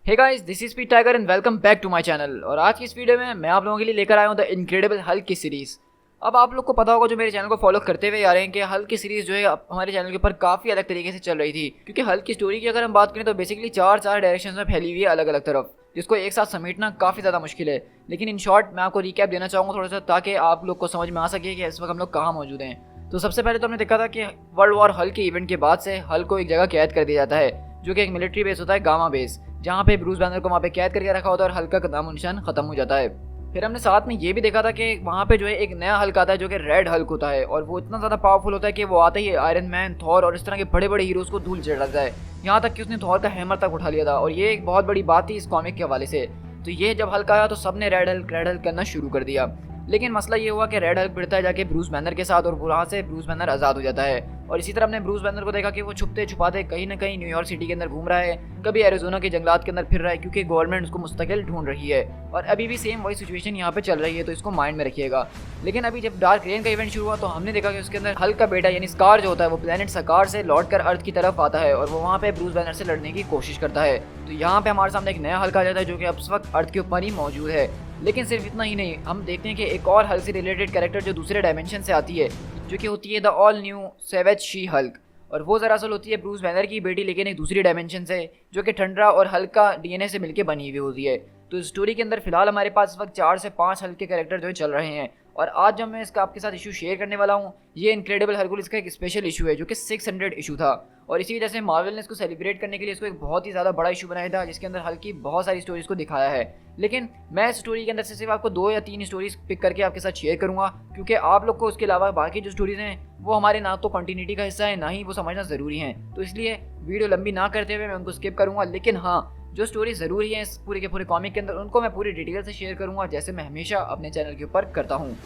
Hey guys, this is Speed Tiger and welcome back to my channel. और आज की इस वीडियो में मैं आप लोगों के लिए लेकर आया हूँ द इनक्रेडिबल हल्क की सीरीज़। अब आप लोग को पता होगा, जो मेरे चैनल को फॉलो करते हुए आ रहे हैं, कि हल्क की सीरीज़ जो है हमारे चैनल के ऊपर काफ़ी अलग तरीके से चल रही थी। क्योंकि हल्क की स्टोरी की अगर हम बात करें तो बेसिकली चार डायरेक्शन में फैली हुई है अलग अलग तरफ, जिसको एक साथ समेटना काफ़ी ज़्यादा मुश्किल है। लेकिन इन शॉर्ट मैं आपको रिकैप देना चाहूँगा थोड़ा सा, ताकि आप लोग को समझ में आ सके कि इस वक्त हम लोग कहाँ मौजूद हैं। तो सबसे पहले तो हमने देखा था कि वर्ल्ड वॉर हल्क के इवेंट के बाद से हल्क को एक जगह कैद कर दिया जाता है, जो कि एक मिलिट्री बेस होता है, गामा बेस, जहाँ पे ब्रूस बैनर को वहाँ पे कैद करके रखा होता है और हल्क का नामो निशान खत्म हो जाता है। फिर हमने साथ में ये भी देखा था कि वहाँ पे जो है एक नया हल्क आता है, जो कि रेड हल्क होता है, और वो इतना ज़्यादा पावरफुल होता है कि वो आते ही आयरन मैन, थॉर और इस तरह के बड़े बड़े हीरोज़ को धूल चढ़ाता है। यहाँ तक कि उसने थॉर का हैमर तक उठा लिया था, और ये एक बहुत बड़ी बात थी इस कॉमिक के हवाले से। तो ये जब हल्क आया तो सबने रेड हल्क करना शुरू कर दिया। लेकिन मसला ये हुआ कि रेड हल्क भिड़ता है जाके ब्रूस बैनर के साथ, और वहाँ से ब्रूस बैनर आज़ाद हो जाता है। और इसी तरह हमने ब्रूस बैनर को देखा कि वो छुपते छुपाते कहीं ना कहीं न्यूयॉर्क सिटी के अंदर घूम रहा है, कभी एरिजोना के जंगलात के अंदर फिर रहा है, क्योंकि गवर्नमेंट उसको मुस्तकिल ढूंढ रही है। और अभी भी सेम वही सिचुएशन यहाँ पे चल रही है, तो इसको माइंड में रखिएगा। लेकिन अभी जब डार्क रेन का इवेंट शुरू हुआ तो हमने देखा कि उसके अंदर हल्क का बेटा यानी स्कार जो होता है, वो प्लेनेट सकार से लौट कर अर्थ की तरफ आता है, और वो वहाँ पे ब्रूस बैनर से लड़ने की कोशिश करता है। तो यहाँ पे हमारे सामने एक नया हल्क आ जाता है, जो कि अब इस वक्त अर्थ के ऊपर ही मौजूद है। लेकिन सिर्फ इतना ही नहीं, हम देखते हैं कि एक और हल्क से रिलेटेड कैरेक्टर जो दूसरे डायमेंशन से आती है, जो कि होती है the all new savage She Hulk. और वो दरअसल होती है ब्रूस बैनर की बेटी, लेकिन एक दूसरी डायमेंशन से, जो कि ठंडरा और हल्क का डीएनए से मिलकर बनी हुई होती है। तो इस स्टोरी के अंदर फिलहाल हमारे पास इस वक्त 4 से 5 हल्क के कैरेक्टर जो है चल रहे हैं। और आज जब मैं इसका आपके साथ इशू शेयर करने वाला हूँ, ये इनक्रेडिबल हरकुलिस का एक स्पेशल इशू है, जो कि 600 इशू था। और इसी वजह से मार्वल ने इसको सेलिब्रेट करने के लिए इसको एक बहुत ही ज़्यादा बड़ा इशू बनाया था, जिसके अंदर हल्क की बहुत सारी स्टोरीज को दिखाया है। लेकिन मैं इस स्टोरी के अंदर से सिर्फ आपको 2 या 3 स्टोरीज पिक करके आपके साथ शेयर करूँगा, क्योंकि आप लोग को उसके अलावा बाकी जो स्टोरीज हैं वो हमारे ना तो कंटिन्यूटी का हिस्सा है, ना ही वो समझना ज़रूरी है। तो इसलिए वीडियो लंबी ना करते हुए मैं उनको स्किप करूँगा। लेकिन हाँ, जो स्टोरी ज़रूरी है इस पूरे के पूरे कॉमिक के अंदर, उनको मैं पूरी डिटेल से शेयर करूँगा, जैसे मैं हमेशा अपने चैनल के ऊपर करता हूँ।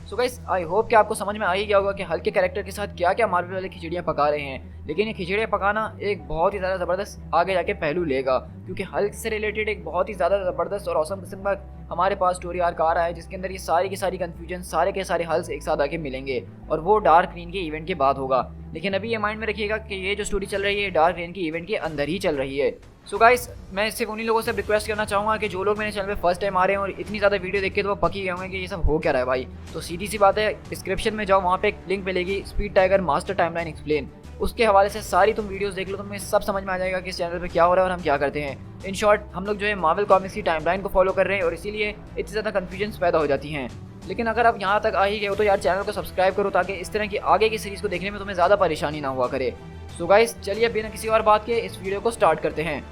सो गाइस, आई होप कि आपको समझ में आ ही गया होगा कि हल्क के कैरेक्टर के साथ क्या क्या मार्वल वाले खिचड़ियाँ पका रहे हैं। लेकिन ये खिचड़ियाँ पकाना एक बहुत ही ज़्यादा ज़बरदस्त आगे जाके पहलू लेगा, क्योंकि हल्क से रिलेटेड एक बहुत ही ज़्यादा ज़बरदस्त और औसम किस्म का हमारे पास स्टोरी आर्क आ रहा है, जिसके अंदर ये सारी की सारी कन्फ्यूजन, सारे के सारे हल्क एक साथ आके मिलेंगे, और वो डार्क रेन के इवेंट के बाद होगा। लेकिन अभी ये माइंड में रखिएगा कि ये जो स्टोरी चल रही है डार्क रेन के इवेंट के अंदर ही चल रही है। सो गाइस, मैं सिर्फ उन्हीं लोगों से रिक्वेस्ट करना चाहूँगा कि जो लोग मेरे चैनल पे फर्स्ट टाइम आ रहे हैं और इतनी ज़्यादा वीडियो देख के तो वो पकी गए होंगे कि ये सब हो क्या रहा है भाई। तो सीधी सी बात है, डिस्क्रिप्शन में जाओ, वहाँ पे एक लिंक मिलेगी, speed tiger master timeline explain. उसके हवाले से सारी तुम वीडियोस देख लो, तुम्हें सब समझ में आ जाएगा कि इस चैनल पे क्या हो रहा है और हम क्या करते हैं। इन शॉर्ट, हम लोग जो है मार्वल कॉमिक्स की टाइमलाइन को फॉलो कर रहे हैं, और इसीलिए इतनी ज़्यादा कन्फ्यूजन पैदा हो जाती हैं। लेकिन अगर आप यहाँ तक आ ही गए हो तो यार चैनल को सब्सक्राइब करो, ताकि इस तरह की आगे की सीरीज़ को देखने में तुम्हें ज़्यादा परेशानी ना हुआ करे। सो गाइस, चलिए अब बिना किसी और बात के इस वीडियो को स्टार्ट करते हैं।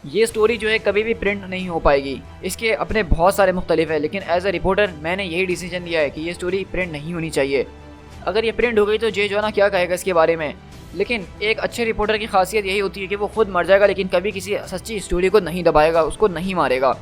ये स्टोरी जो है कभी भी प्रिंट नहीं हो पाएगी। इसके अपने बहुत सारे मुख्तलिफ है, लेकिन एज अ रिपोर्टर मैंने यही डिसीजन लिया है कि ये स्टोरी प्रिंट नहीं होनी चाहिए। अगर ये प्रिंट हो गई तो जे जोना क्या कहेगा इसके बारे में। लेकिन एक अच्छे रिपोर्टर की खासियत यही होती है कि वो खुद मर जाएगा, लेकिन कभी किसी सच्ची स्टोरी को नहीं दबाएगा, उसको नहीं मारेगा।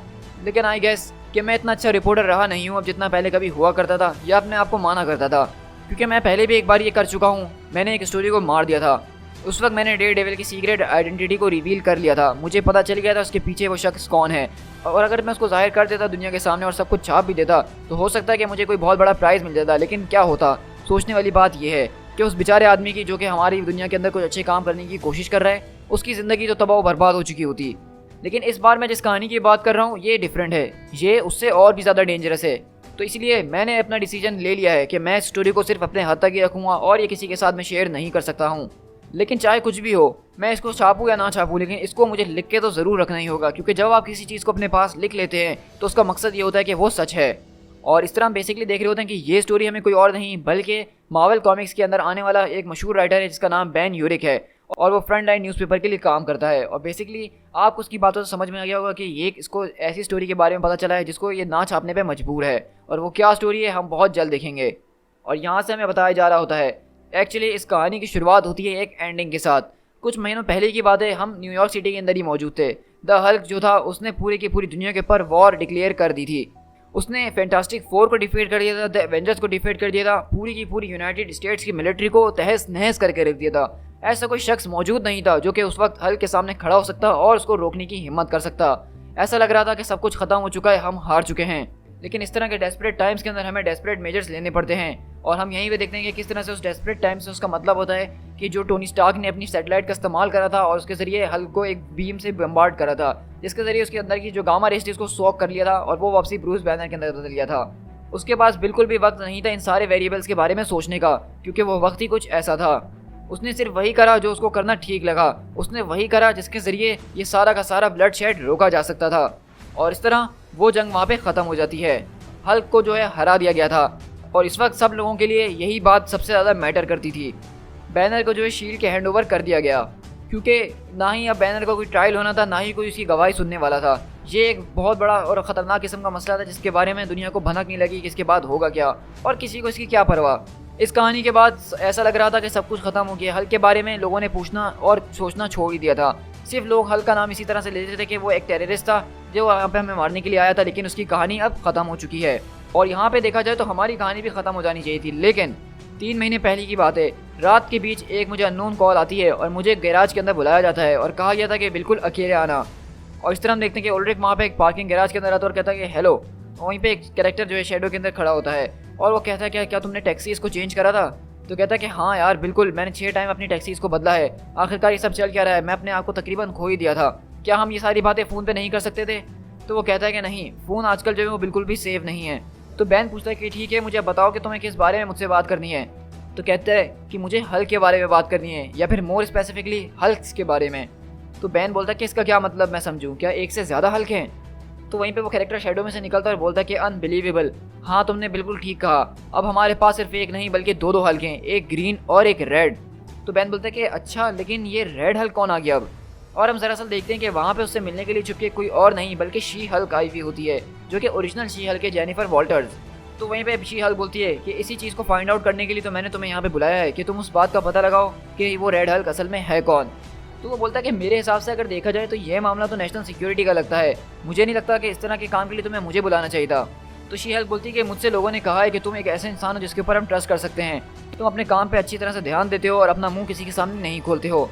लेकिन आई गेस कि मैं इतना अच्छा रिपोर्टर रहा नहीं हूँ अब जितना पहले कभी हुआ करता था, या अपने आप को माना करता था। क्योंकि मैं पहले भी एक बार ये कर चुका हूँ, मैंने एक स्टोरी को मार दिया था। उस वक्त मैंने डेयरडेविल की सीक्रेट आइडेंटिटी को रिवील कर लिया था, मुझे पता चल गया था उसके पीछे वो शख्स कौन है। और अगर मैं उसको जाहिर कर देता दुनिया के सामने और सब कुछ छाप भी देता, तो हो सकता है कि मुझे कोई बहुत बड़ा प्राइज़ मिल जाता। लेकिन क्या होता, सोचने वाली बात यह है कि उस बेचारे आदमी की, जो कि हमारी दुनिया के अंदर कुछ अच्छे काम करने की कोशिश कर रहा है, उसकी ज़िंदगी तो तबाह बर्बाद हो चुकी होती। लेकिन इस बार मैं जिस कहानी की बात कर रहा हूँ ये डिफरेंट है, ये उससे और भी ज़्यादा डेंजरस है। तो इसलिए मैंने अपना डिसीजन ले लिया है कि मैं इस स्टोरी को सिर्फ अपने हद तक ही रखूँगा, और ये किसी के साथ मैं शेयर नहीं कर सकता हूँ। लेकिन चाहे कुछ भी हो, मैं इसको छापूँ या ना छापूँ, लेकिन इसको मुझे लिख के तो ज़रूर रखना ही होगा, क्योंकि जब आप किसी चीज़ को अपने पास लिख लेते हैं तो उसका मकसद ये होता है कि वो सच है। और इस तरह हम बेसिकली देख रहे होते हैं कि ये स्टोरी हमें कोई और नहीं बल्कि मार्वल कॉमिक्स के अंदर आने वाला एक मशहूर राइटर है जिसका नाम बेन यूरिक है, और वो फ्रंट लाइन न्यूज़पेपर के लिए काम करता है। और बेसिकली आपको उसकी बातों से समझ में आ गया होगा कि ये इसको ऐसी स्टोरी के बारे में पता चला है जिसको ये ना छापने पे मजबूर है, और वो क्या स्टोरी है हम बहुत जल्द देखेंगे। और यहाँ से हमें बताया जा रहा होता है, एक्चुअली इस कहानी की शुरुआत होती है एक एंडिंग के साथ। कुछ महीनों पहले की बात है, हम न्यूयॉर्क सिटी के अंदर ही मौजूद थे। द हल्क जो था उसने पूरी की पूरी दुनिया के ऊपर वॉर डिक्लेयर कर दी थी। उसने फैंटास्टिक फोर को डिफीट कर दिया था, द एवेंजर्स को डिफीट कर दिया था, पूरी की पूरी यूनाइटेड स्टेट्स की मिलिट्री को तहस नहस करके रख दिया था। ऐसा कोई शख्स मौजूद नहीं था जो कि उस वक्त हल्क के सामने खड़ा हो सकता और उसको रोकने की हिम्मत कर सकता। ऐसा लग रहा था कि सब कुछ खत्म हो चुका है, हम हार चुके हैं। लेकिन इस तरह के डेस्परेट टाइम्स के अंदर हमें डेस्परेट मेजर्स लेने पड़ते हैं, और हम यहीं पे देखते हैं कि किस तरह से उस डेस्परेट टाइम से उसका मतलब होता है कि जो टोनी स्टार्क ने अपनी सैटेलाइट का इस्तेमाल करा था और उसके जरिए हल्क को एक बीम से बम्बार्ड करा था, जिसके जरिए उसके अंदर की जो गामा रेस थी उसको सॉक कर लिया था और वो वापसी ब्रूस बैनर के अंदर बदल लिया था। उसके पास बिल्कुल भी वक्त नहीं था इन सारे वेरिएबल्स के बारे में सोचने का, क्योंकि वो वक्त ही कुछ ऐसा था। उसने सिर्फ वही करा जो उसको करना ठीक लगा, उसने वही करा जिसके जरिए ये सारा का सारा ब्लड शेड रोका जा सकता था, और इस तरह वो जंग वहाँ पे ख़त्म हो जाती है। हल्क को जो है हरा दिया गया था, और इस वक्त सब लोगों के लिए यही बात सबसे ज़्यादा मैटर करती थी। बैनर को जो है शील्ड के हैंड ओवर कर दिया गया, क्योंकि ना ही अब बैनर का कोई ट्रायल होना था, ना ही कोई उसकी गवाही सुनने वाला था। ये एक बहुत बड़ा और ख़तरनाक किस्म का मसला था जिसके बारे में दुनिया को भनक नहीं लगी कि इसके बाद होगा क्या, और किसी को इसकी क्या परवाह। इस कहानी के बाद ऐसा लग रहा था कि सब कुछ ख़त्म हो गया। हल्क के बारे में लोगों ने पूछना और सोचना छोड़ ही दिया था। सिर्फ लोग हल्क का नाम इसी तरह से लेते थे कि वो एक टेररिस्ट था जो यहाँ पे हमें मारने के लिए आया था, लेकिन उसकी कहानी अब ख़त्म हो चुकी है। और यहाँ पे देखा जाए तो हमारी कहानी भी ख़त्म हो जानी चाहिए थी। लेकिन 3 महीने पहले की बात है, रात के बीच एक मुझे अननोन कॉल आती है और मुझे गैराज के अंदर बुलाया जाता है और कहा गया था कि बिल्कुल अकेले आना। और इस तरह हम देखते हैं कि ऑलरेडी वहाँ पे एक पार्किंग गैराज के अंदर आता है और कहता है कि हेलो। वहीं पे एक कैरेक्टर जो है शैडो के अंदर खड़ा होता है और वो कहता है कि क्या तुमने टैक्सी इसको चेंज करा था? तो कहता है कि हाँ यार बिल्कुल, मैंने 6 टाइम अपनी टैक्सी इसको बदला है। आखिरकार ये सब चल क्या रहा है? मैं अपने आप को तकरीबन खो ही दिया था। क्या हम ये सारी बातें फ़ोन पे नहीं कर सकते थे? तो वो कहता है कि नहीं, फ़ोन आजकल जो है वो बिल्कुल भी सेफ नहीं है। तो बैन पूछता है कि ठीक है, मुझे बताओ कि तुम्हें किस बारे में मुझसे बात करनी है। तो कहता है कि मुझे हल्क के बारे में बात करनी है, या फिर मोर स्पेसिफिकली हल्क के बारे में। तो बैन बोलता है कि इसका क्या मतलब मैं समझूं, क्या एक से ज़्यादा हल्क हैं? तो वहीं पे वो कैरेक्टर शैडो में से निकलता है और बोलता है कि अनबिलीवेबल, हाँ तुमने बिल्कुल ठीक कहा, अब हमारे पास सिर्फ एक नहीं बल्कि 2 हल्क हैं, एक ग्रीन और एक रेड। तो बैन बोलता है कि अच्छा, लेकिन ये रेड हल्क कौन आ गया अब? और हम दरअसल देखते हैं कि वहाँ पे उससे मिलने के लिए चुपके कोई और नहीं बल्कि शी हल्क आई हुई होती है, जो कि ओरिजिनल शी हल्क है, जेनिफर वॉल्टर्स। तो वहीं पे शी हल्क बोलती है कि इसी चीज़ को फाइंड आउट करने के लिए तो मैंने तुम्हें यहाँ पे बुलाया है कि तुम उस बात का पता लगाओ कि वो रेड हल्क असल में है कौन। तो वो बोलता है कि मेरे हिसाब से अगर देखा जाए तो ये मामला तो नेशनल सिक्योरिटी का लगता है, मुझे नहीं लगता कि इस तरह के काम के लिए तुम्हें मुझे बुलाना चाहिए था। तो शी हल्क बोलती है कि मुझसे लोगों ने कहा है कि तुम एक ऐसे इंसान हो जिसके ऊपर हम ट्रस्ट कर सकते हैं, तुम अपने काम पे अच्छी तरह से ध्यान देते हो और अपना मुंह किसी के सामने नहीं खोलते हो।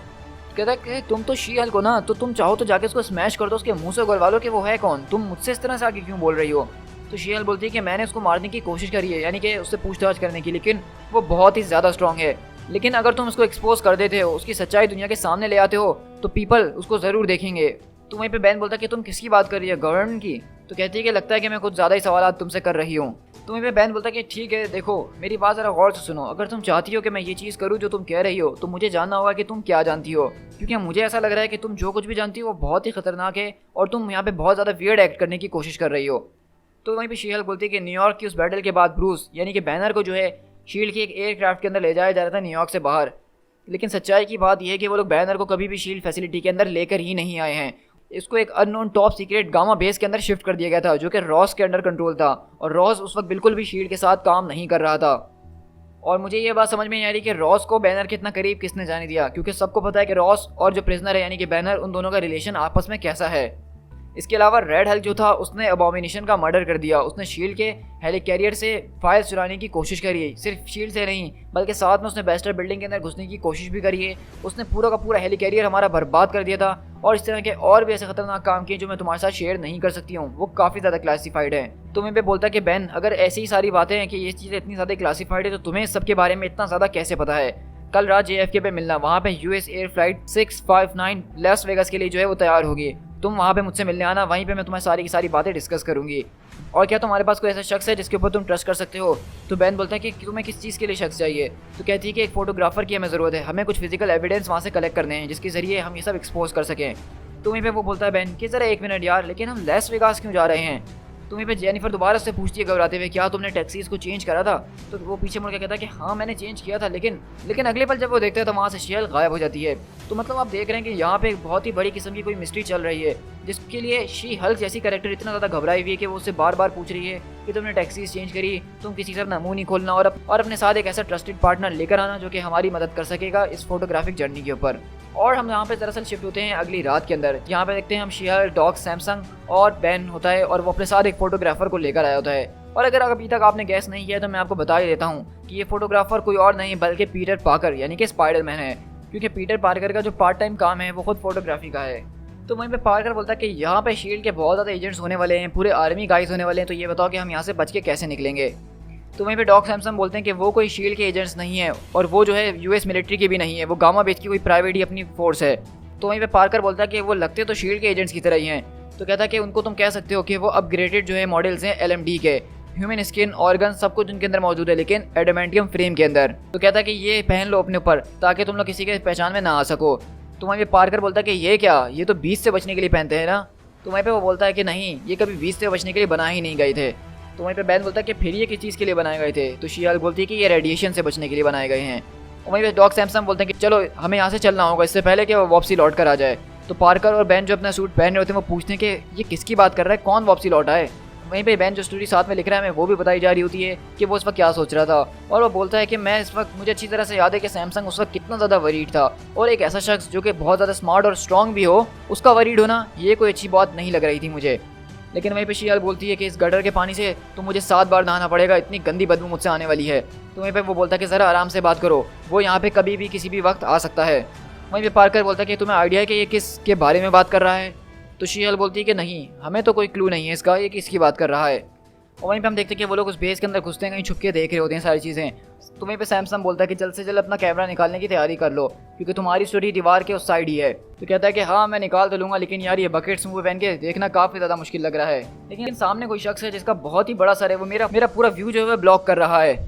कहता है कि तुम तो शी हल्क हो ना, तो तुम चाहो तो जाके उसको स्मैश कर दो, उसके मुंह से उगलवा लो कि वो है कौन, तुम मुझसे इस तरह से आगे क्यों बोल रही हो। तो शी हल्क बोलती है कि मैंने उसको मारने की कोशिश करी है, यानी कि उससे पूछताछ करने की, लेकिन वो बहुत ही ज़्यादा स्ट्रॉन्ग है। लेकिन अगर तुम उसको एक्सपोज कर देते हो, उसकी सच्चाई दुनिया के सामने ले आते हो, तो पीपल उसको ज़रूर देखेंगे। तो वहीं पे बैन बोलता है कि तुम किसकी बात कर रही है, गवर्नमेंट की? तो कहती है कि लगता है कि मैं कुछ ज़्यादा ही सवाल तुमसे कर रही हूँ। तो वहीं पे बैन बोलता है कि ठीक है, देखो मेरी बात ज़रा गौर से सुनो, अगर तुम चाहती हो कि मैं ये चीज़ करूँ जो तुम कह रही हो, तो मुझे जानना होगा कि तुम क्या जानती हो, क्योंकि मुझे ऐसा लग रहा है कि तुम जो कुछ भी जानती हो वो बहुत ही खतरनाक है और तुम यहाँ पे बहुत ज़्यादा वियर्ड एक्ट करने की कोशिश कर रही हो। तो वहीं पे शी हल्क बोलती है कि न्यूयॉर्क की उस बैटल के बाद ब्रूस यानी कि बैनर को जो है शील्ड की एक एयरक्राफ्ट के अंदर ले जाया जा रहा था न्यूयॉर्क से बाहर, लेकिन सच्चाई की बात यह है कि वो लोग बैनर को कभी भी शील्ड फैसिलिटी के अंदर लेकर ही नहीं आए हैं। इसको एक unknown top secret gamma base के अंदर शिफ्ट कर दिया गया था, जो कि रॉस के अंडर कंट्रोल था, और रॉस उस वक्त बिल्कुल भी शील्ड के साथ काम नहीं कर रहा था। और मुझे ये बात समझ में नहीं आ रही कि रॉस को बैनर के इतना करीब किसने जाने दिया, क्योंकि सबको पता है कि रॉस और जो प्रिजनर है यानी कि बैनर, उन दोनों का रिलेशन आपस में कैसा है। इसके अलावा रेड हल्क जो था उसने अबॉमिनेशन का मर्डर कर दिया, उसने शील्ड के हेलिकैरियर से फाइल्स चुराने की कोशिश करी है, सिर्फ शील्ड से नहीं बल्कि साथ में उसने बेस्टर बिल्डिंग के अंदर घुसने की कोशिश भी करी है। उसने पूरा का पूरा हेलिकैरियर हमारा बर्बाद कर दिया था, और इस तरह के और भी ऐसे खतरनाक काम किए जो मैं तुम्हारे साथ शेयर नहीं कर सकती हूँ, वो काफ़ी ज़्यादा क्लासीफाइड है। तो मैं पे बोलता कि बैन, अगर ऐसी ही सारी बातें हैं कि ये चीज़ें इतनी ज़्यादा क्लासीफाइड है तो तुम्हें सबके बारे में इतना ज़्यादा कैसे पता है? कल रात JFK पे मिलना, वहाँ पे US air flight 659 Las Vegas के लिए जो है वो तैयार होगी, तुम वहाँ पे मुझसे मिलने आना, वहीं पे मैं तुम्हें सारी की सारी बातें डिस्कस करूँगी। और क्या तुम्हारे पास कोई ऐसा शख्स है जिसके ऊपर तुम ट्रस्ट कर सकते हो? तो बैन बोलता है कि तुम्हें किस चीज़ के लिए शख्स चाहिए? तो कहती है कि एक फोटोग्राफर की हमें ज़रूरत है, हमें कुछ फिजिकल एविडेंस वहाँ से कलेक्ट करने हैं जिसके ज़रिए हम ये सब एक्सपोज कर सकें। तो वहीं पे वो बोलता है बैन कि ज़रा 1 मिनट यार, लेकिन हम लास वेगास क्यों जा रहे हैं? तो वहीं पे जेनिफर दोबारा से पूछती है घबराते हुए, क्या तुमने टैक्सीज को चेंज करा था? तो वो पीछे मुड़ के कहता है कि हाँ मैंने चेंज किया था, लेकिन अगले पल जब वो देखते हैं तो वहाँ से शीहल्क गायब हो जाती है। तो मतलब आप देख रहे हैं कि यहाँ पे एक बहुत ही बड़ी किस्म की कोई मिस्ट्री चल रही है, जिसके लिए शी हल्क जैसी कैरेक्टर इतना ज़्यादा घबराई हुई है कि वो उससे बार बार पूछ रही है कि तुमने टैक्सीज चेंज करी, तुम किसी से अपना मुंह नहीं खोलना और अपने साथ एक ऐसा ट्रस्टेड पार्टनर लेकर आना जो कि हमारी मदद कर सकेगा इस फोटोग्राफिक जर्नी के ऊपर। और हम यहाँ पे दरअसल शिफ्ट होते हैं अगली रात के अंदर। यहाँ पे देखते हैं हम शीहल्क, डॉग सैमसंग और बैन होता है और वो अपने साथ एक फोटोग्राफर को लेकर आया होता है। और अगर अभी तक आपने गैस नहीं किया तो मैं आपको बता ही देता हूँ कि ये फोटोग्राफर कोई और नहीं बल्कि पीटर पार्कर यानी कि स्पाइडरमैन है, क्योंकि पीटर पार्कर का जो पार्ट टाइम काम है वो खुद फोटोग्राफी का है। तो वहीं पे पार्कर बोलता है कि यहाँ पे शील्ड के बहुत ज़्यादा एजेंट्स होने वाले हैं, पूरे आर्मी गाइज होने वाले हैं, तो ये बताओ कि हम यहाँ से बच के कैसे निकलेंगे? तो वहीं पे डॉग सैमसंग बोलते हैं कि वो कोई शील्ड के एजेंट्स नहीं है और वो जो है यूएस मिलिट्री के भी नहीं है, वो गामा बेच की कोई प्राइवेट ही अपनी फोर्स है। तो वहीं पे पार्कर बोलता है कि वो लगते तो शील्ड के एजेंट्स की तरह ही हैं। तो कहता है कि उनको तुम कह सकते हो कि वो अपग्रेडेड जो है मॉडल्स हैं LMD के, ह्यूमन स्किन, ऑर्गन सब कुछ उनके अंदर मौजूद है, लेकिन एडामेंटियम फ्रेम के अंदर। तो कहता है कि ये पहन लो अपने ऊपर ताकि तुम लोग किसी के पहचान में ना आ सको। तो वहीं पे पार्कर बोलता है कि ये क्या, ये तो 20 से बचने के लिए पहनते हैं ना? तो वहीं पे वो बोलता है कि नहीं, ये कभी 20 से बचने के लिए बना ही नहीं गए थे। तो वहीं पे बैन बोलता है कि फिर ये किस चीज़ के लिए बनाए गए थे? तो शीहल्क बोलती है कि ये रेडिएशन से बचने के लिए बनाए गए हैं। वहीं पे डॉग सैमसंग बोलते हैं कि चलो हमें यहाँ से चलना होगा इससे पहले कि वो वापसी लौट कर आ जाए। तो पार्कर और बैन जो अपना सूट पहन रहे होते हैं वो पूछते हैं कि ये किसकी बात कर रहा है, कौन वापसी लौट आए? वहीं पे बैन जो स्टोरी साथ में लिख रहा है हमें वो भी बताई जा रही होती है कि वो उस वक्त क्या सोच रहा था। और वो बोलता है कि मैं इस वक्त, मुझे अच्छी तरह से याद है कि सैमसंग उस वक्त कितना ज़्यादा वरीड था, और एक ऐसा शख्स जो कि बहुत ज़्यादा स्मार्ट और स्ट्रॉन्ग भी हो, उसका वरीड होना ये कोई अच्छी बात नहीं लग रही थी मुझे। लेकिन वहीं पे शीहल्क बोलती है कि इस गटर के पानी से तो मुझे 7 बार नहाना पड़ेगा, इतनी गंदी बदबू मुझसे आने वाली है। तो वहीं पे वो बोलता है कि ज़रा आराम से बात करो, वो यहाँ पे कभी भी किसी भी वक्त आ सकता है। वहीं पे पार्कर बोलता है कि तुम्हें आइडिया है कि ये किस के बारे में बात कर रहा है? तो शीहल्क बोलती है कि नहीं, हमें तो कोई क्लू नहीं है इसका, ये किसकी बात कर रहा है। और वहीं पे हम देखते हैं कि वो लोग उस बेस के अंदर घुसते हैं, कहीं छुप के देख रहे होते हैं सारी चीज़ें। तो वहीं पे सैमसंग बोलता है कि जल्द से जल्द अपना कैमरा निकालने की तैयारी कर लो, क्योंकि तुम्हारी स्टोरी दीवार के उस साइड ही है। तो कहता है कि हाँ मैं निकाल तो लूँगा, लेकिन यार ये बकेट्स मुँह पहन के देखना काफ़ी ज़्यादा मुश्किल लग रहा है। लेकिन सामने कोई शख्स है जिसका बहुत ही बड़ा सर है, वो मेरा पूरा व्यू जो है वो ब्लॉक कर रहा है।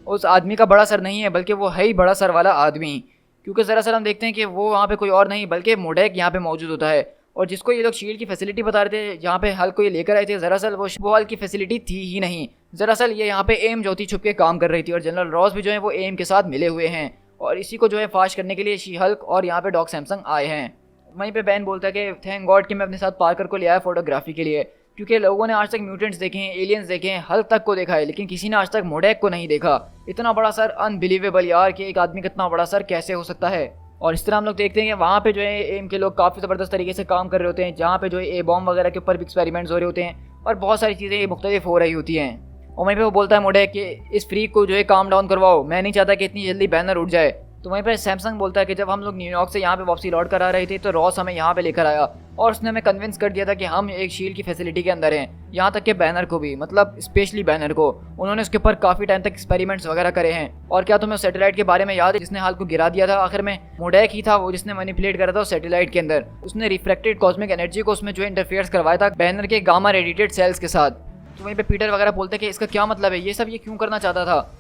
उस आदमी का बड़ा सर नहीं है बल्कि वो है ही बड़ा सर वाला आदमी, क्योंकि दरअसल हम देखते हैं कि वो वहाँ पे कोई और नहीं बल्कि मोडेक यहाँ पे मौजूद होता है। और जिसको ये लोग शील्ड की फैसिलिटी बता रहे थे, जहाँ पे हल्क को ये लेकर आए थे, दरअसल वो हल्क की फैसिलिटी थी ही नहीं। दरअसल ये यहाँ पे एम जो थी छुप के काम कर रही थी, और जनरल रॉस भी जो है वो एम के साथ मिले हुए हैं, और इसी को जो है फाश करने के लिए शी-हल्क और यहाँ पे डॉग सैमसंग आए हैं। वहीं पे बैन बोलता है कि थैंक गॉड कि मैं अपने साथ पार्कर को ले आया फोटोग्राफी के लिए, क्योंकि लोगों ने आज तक म्यूटेंट्स देखे हैं, एलियंस देखे हैं, हल्क तक को देखा है, लेकिन किसी ने आज तक मोडेक को नहीं देखा। इतना बड़ा सर, अनबिलीवेबल यार कि एक आदमी का इतना बड़ा सर कैसे हो सकता है। और इस तरह हम लोग देखते हैं कि वहाँ पे जो है एम के लोग काफ़ी ज़बरदस्त तरीके से काम कर रहे होते हैं, जहाँ पे जो है ए बॉम्ब वगैरह के ऊपर भी एक्सपेरिमेंट्स हो रहे होते हैं और बहुत सारी चीज़ें मुख्तलिफ हो रही होती हैं। और वहीं पे वो बोलता है मोडेक कि इस फ्रीक को जो है काम डाउन करवाओ, मैं नहीं चाहता कि इतनी जल्दी बैनर उठ जाए। तो वहीं पे सैमसंग बोलता है कि जब हम लोग न्यूयॉर्क से यहाँ पे वापसी लौट कर आ रहे थे तो रॉस हमें यहाँ पे लेकर आया और उसने हमें कन्विंस कर दिया था कि हम एक शील्ड की फैसिलिटी के अंदर हैं, यहाँ तक कि बैनर को भी, मतलब स्पेशली बैनर को उन्होंने उसके ऊपर काफ़ी टाइम तक एक्सपेरिमेंट्स वगैरह करे हैं। और क्या तुम्हें उस सैटेलाइट के बारे में याद है जिसने हाल को गिरा दिया था? आखिर में मोडेक ही था वो जिसने मैनिपुलेट करा था उस सैटेलाइट के अंदर, उसने रिफ्लेक्टेड कॉस्मिक एनर्जी को उसमें जो है इंटरफेयर करवाया था बैनर के गामा रेडिएटेड सेल्स के साथ। तो वहीं पे पीटर वगैरह बोलते हैं कि इसका क्या मतलब है, ये सब ये क्यों करना चाहता था।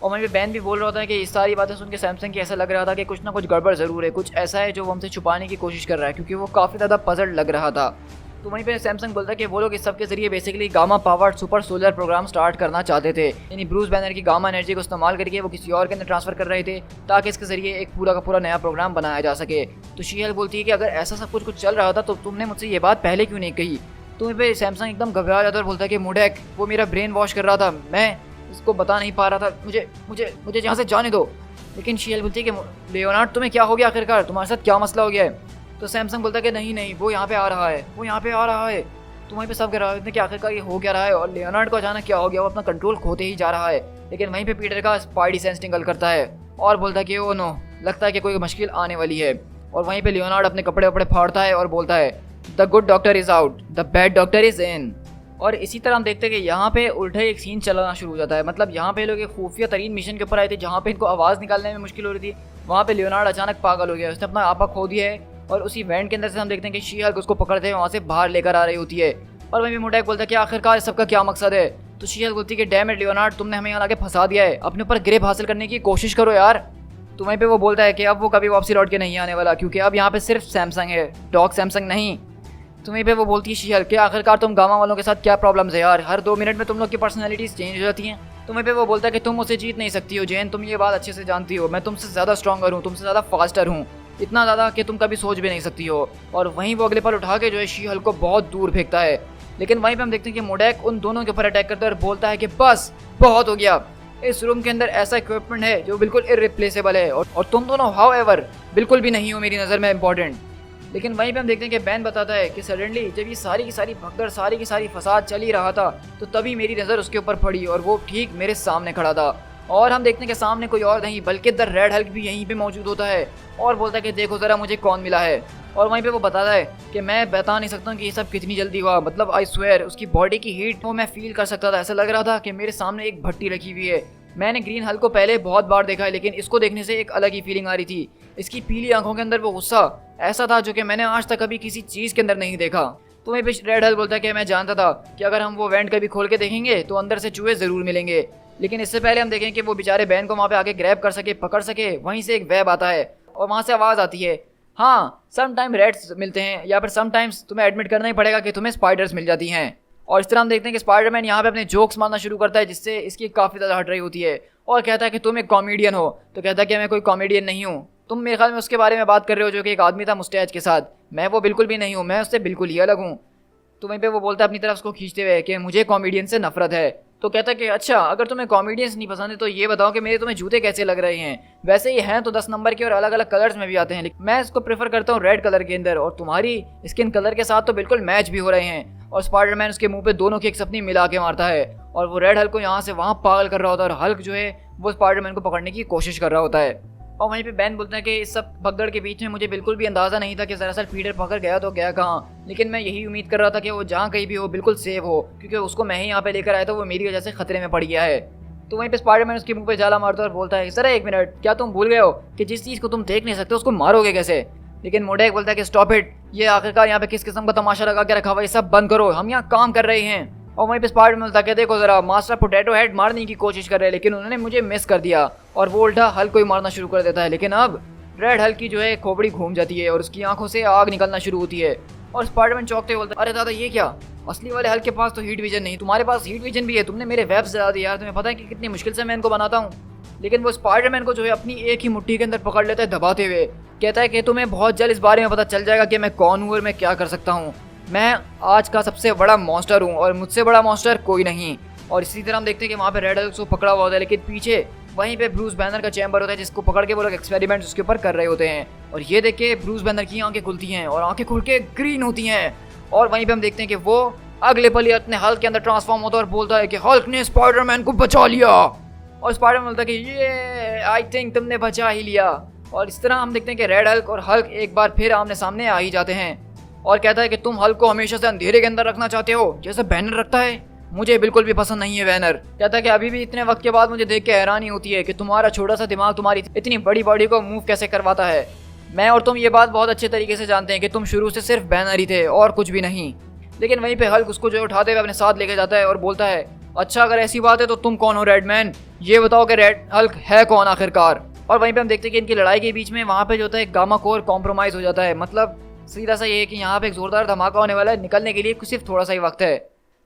और वहीं पे बैन भी बोल रहा होता है कि इस सारी बातें सुन के सैमसंग की ऐसा लग रहा था कि कुछ ना कुछ गड़बड़ ज़रूर है, कुछ ऐसा है जो वो हमसे छुपाने की कोशिश कर रहा है, क्योंकि वो काफ़ी ज़्यादा पजल्ड लग रहा था। तो वहीं पे सैमसंग बोलता है कि वो लोग इस सब के जरिए basically gamma powered super soldier program start करना चाहते थे, यानी ब्रूस बैनर की गामा एनर्जी को इस्तेमाल करके वो किसी और के अंदर ट्रांसफर कर रहे थे ताकि इसके जरिए एक पूरा का पूरा नया प्रोग्राम बनाया जा सके। तो शी-हल्क बोलती है कि अगर ऐसा सब कुछ चल रहा था तो तुमने मुझसे ये बात पहले क्यों नहीं कही। तो वहीं पे सैमसंग एकदम घबरा जाता है और बोलता है कि मोडेक वो मेरा ब्रेन वॉश कर रहा था, मैं इसको बता नहीं पा रहा था, मुझे यहाँ से जाने दो। लेकिन शी-हल्क बोलती है कि लियोनार्ड तुम्हें क्या हो गया, आखिरकार तुम्हारे साथ क्या मसला हो गया है। तो सैमसंग बोलता है कि नहीं वो यहाँ पे आ रहा है, वो यहाँ पे आ रहा है। तो वहीं पे सब कह रहा है कि आखिरकार ये हो क्या रहा है, और लियोनार्ड को अचानक क्या हो गया, वो अपना कंट्रोल खोते ही जा रहा है। लेकिन वहीं पे पीटर का स्पाइडी सेंस टिंगल करता है और बोलता है कि ओ नो, लगता है कि कोई मुश्किल आने वाली है। और वहीं पे लियोनार्ड अपने कपड़े वपड़े फाड़ता है और बोलता है the good doctor is out, the bad doctor is in. और इसी तरह हम देखते हैं कि यहाँ पे उल्टा एक सीन चलना शुरू हो जाता है। मतलब यहाँ पे लोग एक खुफिया तरीन मिशन के ऊपर आए थे जहाँ पे इनको आवाज़ निकालने में मुश्किल हो रही थी, वहाँ पे लियोनार्ड अचानक पागल हो गया, उसने अपना आपा खो दिया है। और उसी वैन के अंदर से हम देखते हैं कि शी-हल्क उसको पकड़ते हुए वहाँ से बाहर लेकर आ रही होती है। और वहीं पे मोटैक बोलता है कि आखिरकार सबका क्या मकसद है। तो शी हल्क बोलती है कि डैम इट लियोनार्ड, तुमने हमें यहाँ लाके फंसा दिया है, अपने ऊपर ग्रिप हासिल करने की कोशिश करो यार। तो वहीं पे वो बोलता है कि अब वो कभी वापसी लौट के नहीं आने वाला, क्योंकि अब यहाँ पे सिर्फ सैमसंग है, डॉग सैमसंग नहीं। तो वहीं पे वो बोलती है शी हल्क कि आखिरकार तुम गामा वालों के साथ क्या प्रॉब्लम्स है यार, हर 2 मिनट में तुम लोग की पर्सनैलिटीज चेंज हो जाती हैं। तो वहीं पे वो बोलता है कि तुम मुझसे जीत नहीं सकती हो जेन, तुम ये बात अच्छे से जानती हो, मैं तुमसे ज़्यादा स्ट्रॉन्गर हूँ, तुमसे ज़्यादा फास्टर हूँ, इतना ज़्यादा कि तुम कभी सोच भी नहीं सकती हो। और वहीं वो अगले पल उठा के जो है शी हल्क को बहुत दूर फेंकता है। लेकिन वहीं पे हम देखते हैं कि मोडैक उन दोनों के ऊपर अटैक करता है और बोलता है कि बस बहुत हो गया, इस रूम के अंदर ऐसा इक्विपमेंट है जो बिल्कुल इररिप्लेसेबल है, और तुम दोनों हाउएवर बिल्कुल भी नहीं हो मेरी नज़र में इम्पोर्टेंट। लेकिन वहीं पे हम देखते हैं कि बैन बताता है कि सडनली जब ये सारी की सारी भगदड़, सारी की सारी फसाद चल ही रहा था, तो तभी मेरी नज़र उसके ऊपर पड़ी और वो ठीक मेरे सामने खड़ा था। और हम देखते हैं कि सामने कोई और नहीं बल्कि द रेड हल्क भी यहीं पे मौजूद होता है और बोलता है कि देखो ज़रा मुझे कौन मिला है। और वहीं पे वो बताता है कि मैं बता नहीं सकता हूँ कि ये सब कितनी जल्दी हुआ, मतलब आई स्वेयर उसकी बॉडी की हीट वो मैं फील कर सकता था, ऐसा लग रहा था कि मेरे सामने एक भट्टी रखी हुई है। मैंने ग्रीन हल्क को पहले बहुत बार देखा है, लेकिन इसको देखने से एक अलग ही फीलिंग आ रही थी। इसकी पीली आंखों के अंदर वो गुस्सा ऐसा था जो कि मैंने आज तक कभी किसी चीज़ के अंदर नहीं देखा। तो वहीं पे रेड हल्क बोलता है कि मैं जानता था कि अगर हम वो वेंट कभी खोल के देखेंगे तो अंदर से चूहे ज़रूर मिलेंगे, लेकिन इससे पहले हम देखें कि वो बेचारे बैन को वहाँ पे आके ग्रैब कर सके, पकड़ सके। वहीं से एक वेब आता है और वहाँ से आवाज़ आती है, हाँ सम टाइम रेड्स मिलते हैं या फिर समटाइम्स तुम्हें एडमिट करना ही पड़ेगा कि तुम्हें स्पाइडर्स मिल जाती हैं। और इस तरह हम देखते हैं कि स्पाइडरमैन यहाँ पे अपने जोक्स मारना शुरू करता है, जिससे इसकी काफ़ी ज़्यादा हट रही होती है और कहता है कि तुम एक कॉमेडियन हो। तो कहता है कि मैं कोई कॉमेडियन नहीं हूँ, तुम मेरे ख्याल में उसके बारे में बात कर रहे हो जो कि एक आदमी था मुस्टैच के साथ, मैं वो बिल्कुल भी नहीं हूँ, मैं उससे बिल्कुल ही अलग हूँ। तो वहीं पे वो बोलता है अपनी तरफ उसको खींचते हुए कि मुझे कॉमेडियन से नफरत है। तो कहता है कि अच्छा अगर तुम्हें कॉमेडियंस नहीं पसंद है तो ये बताओ कि मेरे तुम्हें जूते कैसे लग रहे हैं, वैसे ही हैं तो 10 नंबर के और अलग अलग कलर्स में भी आते हैं, लेकिन मैं इसको प्रेफर करता हूँ रेड कलर के अंदर, और तुम्हारी स्किन कलर के साथ तो बिल्कुल मैच भी हो रहे हैं। और स्पाइडरमैन उसके मुंह पे दोनों की एक सपनी मिला के मारता है और वो रेड हल्क को यहाँ से वहाँ पागल कर रहा होता है और हल्क जो है वो स्पाइडरमैन को पकड़ने की कोशिश कर रहा होता है। और वहीं पे बैन बोलते हैं कि इस सब भगदड़ के बीच में मुझे बिल्कुल भी अंदाज़ा नहीं था कि दरअसल पीटर पकड़ गया तो गया कहाँ, लेकिन मैं यही उम्मीद कर रहा था कि वो जहाँ कहीं भी हो बिल्कुल सेफ हो, क्योंकि उसको मैं ही यहाँ पे लेकर आया था, वो मेरी वजह से खतरे में पड़ गया है। तो वहीं पे स्पाइडरमैन उसके मुंह पे जाला मारता है और बोलता है सर एक मिनट, क्या तुम भूल गए हो कि जिस चीज़ को तुम देख नहीं सकते उसको मारोगे कैसे। लेकिन मोडैक बोलता है कि स्टॉप इट, ये आखिरकार यहाँ पे किस किस्म का तमाशा लगा के रखा हुआ, ये सब बंद करो, हम यहाँ काम कर रहे हैं। और वहीं पे स्पाइडरमैन बोलता है कि देखो जरा मास्टर पोटैटो हेड मारने की कोशिश कर रहे हैं, लेकिन उन्होंने मुझे मिस कर दिया, और वो उल्टा हल्क को ही मारना शुरू कर देता है। लेकिन अब रेड हल्क की जो है खोपड़ी घूम जाती है और उसकी आंखों से आग निकलना शुरू होती है और स्पाइडरमैन चौंकते हुए बोलता है अरे दादा ये क्या, असली वाले हल्क के पास तो हीट विजन नहीं, तुम्हारे पास हीट विजन भी है, तुमने मेरे वेब जला दिया यार, तुम्हें पता है कि कितनी मुश्किल से मैं इनको बनाता हूँ। लेकिन वो स्पाइडरमैन को जो है अपनी एक ही मुट्ठी के अंदर पकड़ लेता है दबाते हुए, कहता है कि तुम्हें बहुत जल्द इस बारे में पता चल जाएगा कि मैं कौन हूँ और मैं क्या कर सकता हूँ, मैं आज का सबसे बड़ा मॉन्स्टर हूँ और मुझसे बड़ा मॉन्स्टर कोई नहीं। और इसी तरह हम देखते हैं कि वहाँ पे रेड हल्क को पकड़ा हुआ होता है, लेकिन पीछे वहीं पे ब्रूस बैनर का चैम्बर होता है जिसको पकड़ के वो लोग एक्सपेरिमेंट उसके ऊपर कर रहे होते हैं। और ये देख के ब्रूस बैनर की आंखें खुलती हैं और आंखें खुल के ग्रीन होती हैं, और वहीं पे हम देखते हैं कि वो अगले पल ही अपने हल्क के अंदर ट्रांसफॉर्म होता है और बोलता है कि हल्क ने स्पाइडरमैन को बचा लिया। और स्पाइडरमैन बोलता है कि ये आई थिंक तुमने बचा ही लिया। और इस तरह हम देखते हैं कि रेड हल्क और हल्क एक बार फिर आमने सामने आ ही जाते हैं और कहता है कि तुम हल्क को हमेशा से अंधेरे के अंदर रखना चाहते हो जैसे बैनर रखता है, मुझे बिल्कुल भी पसंद नहीं है बैनर। कहता है कि अभी भी इतने वक्त के बाद मुझे देख के हैरानी होती है कि तुम्हारा छोटा सा दिमाग तुम्हारी इतनी बड़ी बॉडी को मूव कैसे करवाता है। मैं और तुम ये बात बहुत अच्छे तरीके से जानते हैं कि तुम शुरू से सिर्फ बैनर ही थे और कुछ भी नहीं। लेकिन वहीं पे हल्क उसको जो उठाते हुए अपने साथ लेके जाता है और बोलता है अच्छा अगर ऐसी बात है तो तुम कौन हो रेडमैन, ये बताओ कि रेड हल्क है कौन आखिरकार। और वहीं पे हम देखते हैं कि इनकी लड़ाई के बीच में वहाँ पे जो होता है गामा कोर कॉम्प्रोमाइज़ हो जाता है, मतलब सीधा सा ये है कि यहाँ पे एक जोरदार धमाका होने वाला है, निकलने के लिए सिर्फ थोड़ा सा ही वक्त है।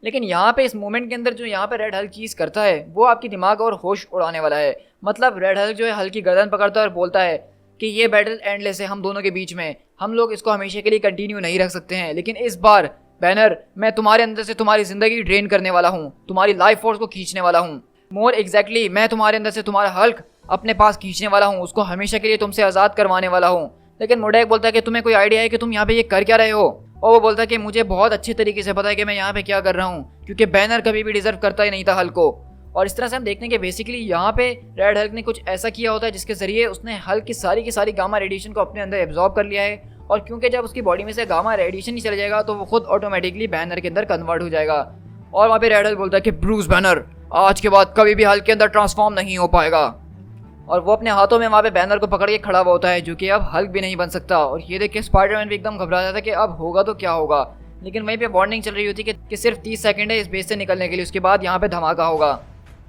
लेकिन यहाँ पे इस मोमेंट के अंदर जो यहाँ पे रेड हल्क चीज़ करता है वो आपकी दिमाग और होश उड़ाने वाला है। मतलब रेड हल्क जो है हल्क की गर्दन पकड़ता है और बोलता है कि ये बैटल एंडलेस है हम दोनों के बीच में, हम लोग इसको हमेशा के लिए कंटिन्यू नहीं रख सकते हैं, लेकिन इस बार बैनर मैं तुम्हारे अंदर से तुम्हारी ज़िंदगी ड्रेन करने वाला हूँ, तुम्हारी लाइफ फोर्स को खींचने वाला हूँ, मोर एग्जैक्टली मैं तुम्हारे अंदर से तुम्हारा हल्क अपने पास खींचने वाला हूँ, उसको हमेशा के लिए तुमसे आज़ाद करवाने वाला हूँ। लेकिन मोडैक बोलता है कि तुम्हें कोई आइडिया है कि तुम यहाँ पे ये कर क्या रहे हो। और वो बोलता है कि मुझे बहुत अच्छे तरीके से पता है कि मैं यहाँ पे क्या कर रहा हूँ, क्योंकि बैनर कभी भी डिजर्व करता ही नहीं था हल्क को। और इस तरह से हम देखते हैं कि बेसिकली यहाँ पे रेड हल्क ने कुछ ऐसा किया होता है जिसके जरिए उसने हल्क की सारी गामा रेडिएशन को अपने अंदर एब्जॉर्ब कर लिया है, और क्योंकि जब उसकी बॉडी में से गामा रेडिएशन ही चला जाएगा तो वो खुद ऑटोमेटिकली बैनर के अंदर कन्वर्ट हो जाएगा। और वहाँ पे रेड हल्क बोलता है कि ब्रूस बैनर आज के बाद कभी भी हल्क के अंदर ट्रांसफॉर्म नहीं हो पाएगा। और वो अपने हाथों में वहाँ पे बैनर को पकड़ के खड़ा हुआ होता है जो कि अब हल्क भी नहीं बन सकता। और ये देख के स्पाइडरमैन भी एकदम घबरा जाता है कि अब होगा तो क्या होगा। लेकिन वहीं पे वार्निंग चल रही होती है कि सिर्फ 30 सेकंड है इस बेस से निकलने के लिए, उसके बाद यहाँ पे धमाका होगा।